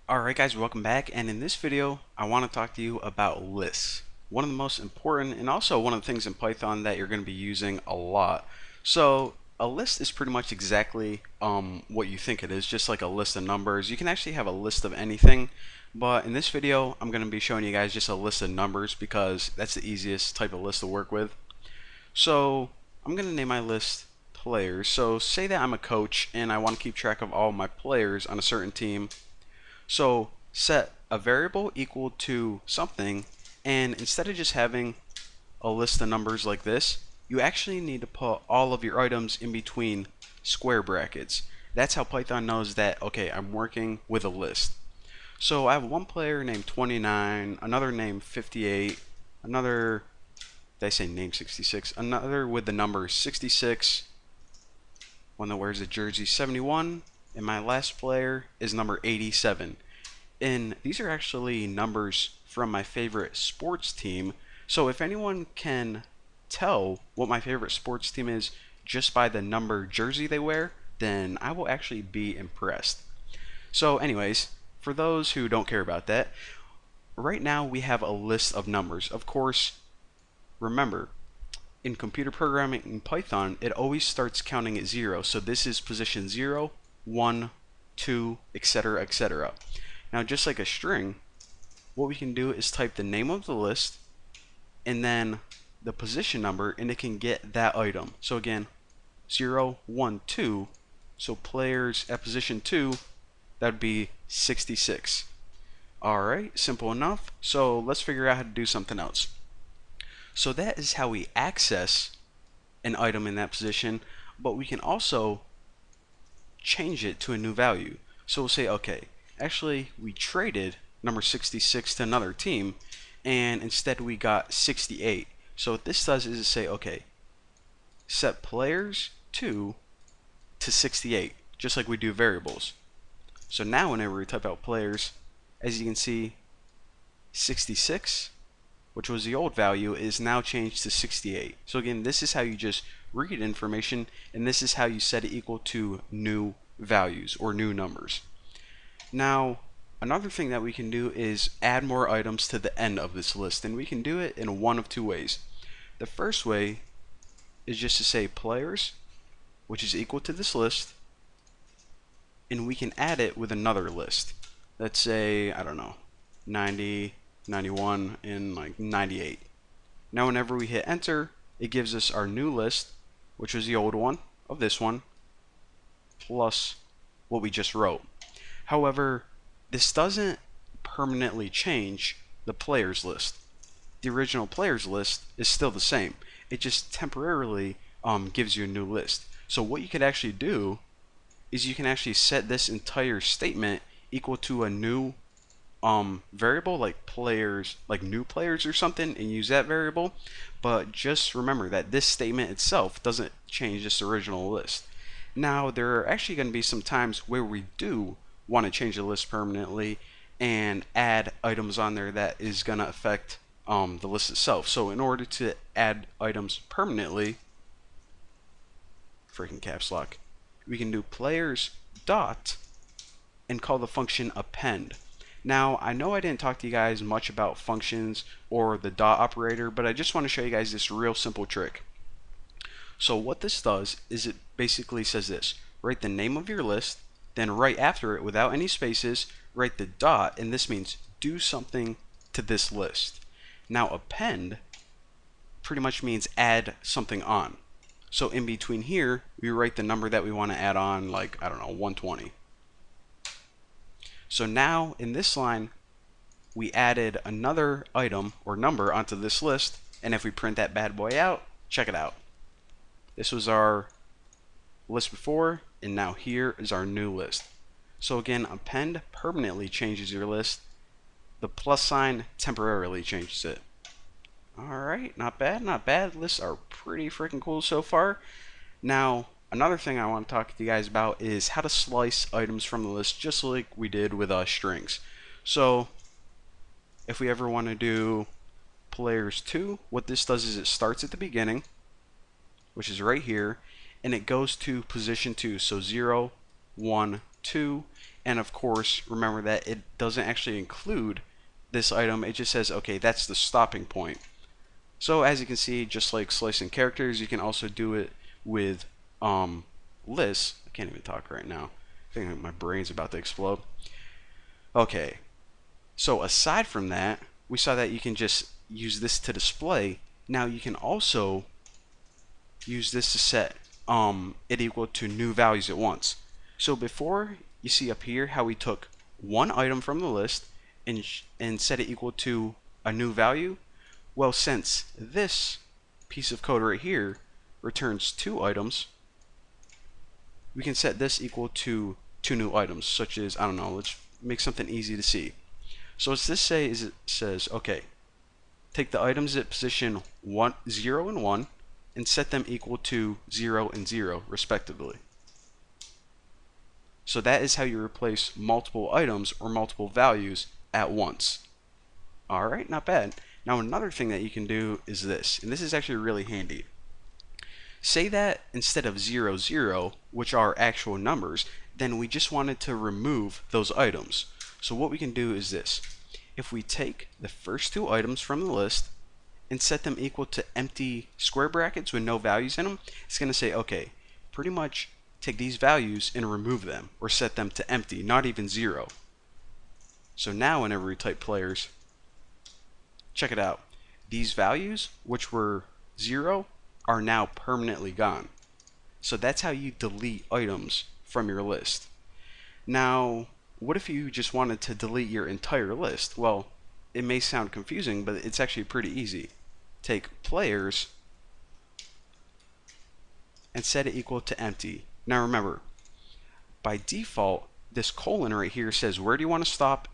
Alright guys, welcome back, and in this video I want to talk to you about lists. One of the most important and also one of the things in Python that you're going to be using a lot. So a list is pretty much exactly what you think it is, just like a list of numbers. You can actually have a list of anything, but in this video I'm going to be showing you guys just a list of numbers because that's the easiest type of list to work with. So I'm going to name my list players. So say that I'm a coach and I want to keep track of all my players on a certain team. So set a variable equal to something, and instead of just having a list of numbers like this, you actually need to put all of your items in between square brackets. That's how Python knows that, okay, I'm working with a list. So I have one player named 29, another named 58, another, did I say name 66? Another with the number 66, one that wears a jersey 71, and my last player is number 87. And these are actually numbers from my favorite sports team. So if anyone can tell what my favorite sports team is just by the number jersey they wear, then I will actually be impressed. So anyways, for those who don't care about that, right now we have a list of numbers. Of course, remember, in computer programming in Python, it always starts counting at 0. So this is position 0, 1, 2, etc., etc. Now, just like a string, what we can do is type the name of the list and then the position number, and it can get that item. So again, 0, 1, 2. So players at position 2, that would be 66. Alright, simple enough. So let's figure out how to do something else. So that is how we access an item in that position, but we can also change it to a new value. So we'll say, okay, actually we traded number 66 to another team, and instead we got 68. So what this does is say, okay, set players 2 to 68, just like we do variables. So now whenever we type out players, as you can see, 66, which was the old value, is now changed to 68. So again, this is how you just read information, and this is how you set it equal to new values or new numbers. Now, another thing that we can do is add more items to the end of this list, and we can do it in one of two ways. The first way is just to say players, which is equal to this list, and we can add it with another list. Let's say, I don't know, 90, 91, and like 98. Now whenever we hit enter, it gives us our new list, which was the old one of this one, plus what we just wrote. However, this doesn't permanently change the players list. The original players list is still the same. It just temporarily gives you a new list. So what you could actually do is you can actually set this entire statement equal to a new variable, like players, like new players or something, and use that variable. But just remember that this statement itself doesn't change this original list. Now there are actually going to be some times where we do want to change the list permanently and add items on there that is going to affect the list itself. So in order to add items permanently, freaking caps lock, we can do players dot and call the function append. Now, I know I didn't talk to you guys much about functions or the dot operator, but I just want to show you guys this real simple trick. So what this does is it basically says this: write the name of your list, then right after it, without any spaces, write the dot, and this means do something to this list. Now append pretty much means add something on. So in between here, we write the number that we want to add on, like, I don't know, 120. So now in this line, we added another item or number onto this list, and if we print that bad boy out, check it out. This was our list before, and now here is our new list. So again, append permanently changes your list. The plus sign temporarily changes it. Alright, not bad, not bad. Lists are pretty freaking cool so far. Now, another thing I want to talk to you guys about is how to slice items from the list, just like we did with strings. So if we ever want to do players 2, what this does is it starts at the beginning, which is right here, and it goes to position 2, so 0, 1, 2, And of course, remember that it doesn't actually include this item. It just says, okay, that's the stopping point. So as you can see, just like slicing characters, you can also do it with lists. I can't even talk right now. I think my brain's about to explode. Okay, so aside from that, we saw that you can just use this to display. Now you can also use this to set it equal to new values at once. So before, you see up here how we took one item from the list and set it equal to a new value. Well, since this piece of code right here returns two items, we can set this equal to two new items, such as, I don't know, let's make something easy to see. So what this say is, it says, okay, take the items at position 0 and 1 and set them equal to 0 and 0 respectively. So that is how you replace multiple items or multiple values at once. Alright, not bad. Now another thing that you can do is this, and this is actually really handy. Say that instead of 0, 0, which are actual numbers, then we just wanted to remove those items. So what we can do is this. If we take the first two items from the list and set them equal to empty square brackets with no values in them, it's going to say, okay, pretty much take these values and remove them, or set them to empty, not even 0. So now whenever we type players, check it out. These values, which were 0, are now permanently gone. So that's how you delete items from your list. Now, what if you just wanted to delete your entire list? Well, it may sound confusing, but it's actually pretty easy. Take players and set it equal to empty. Now remember, by default, this colon right here says where do you want to stop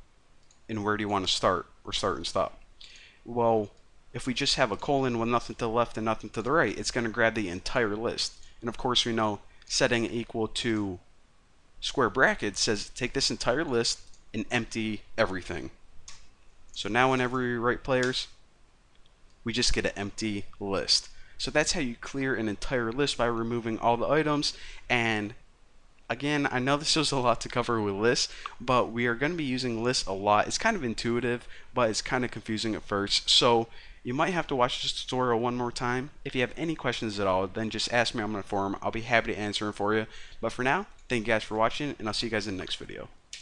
and where do you want to start, or start and stop. Well, if we just have a colon with nothing to the left and nothing to the right, it's going to grab the entire list. And of course we know setting it equal to square brackets says take this entire list and empty everything. So now whenever we write players, we just get an empty list. So that's how you clear an entire list, by removing all the items. And again, I know this was a lot to cover with lists, but we are going to be using lists a lot. It's kind of intuitive, but it's kind of confusing at first. So you might have to watch this tutorial one more time. If you have any questions at all, then just ask me on my forum. I'll be happy to answer them for you. But for now, thank you guys for watching, and I'll see you guys in the next video.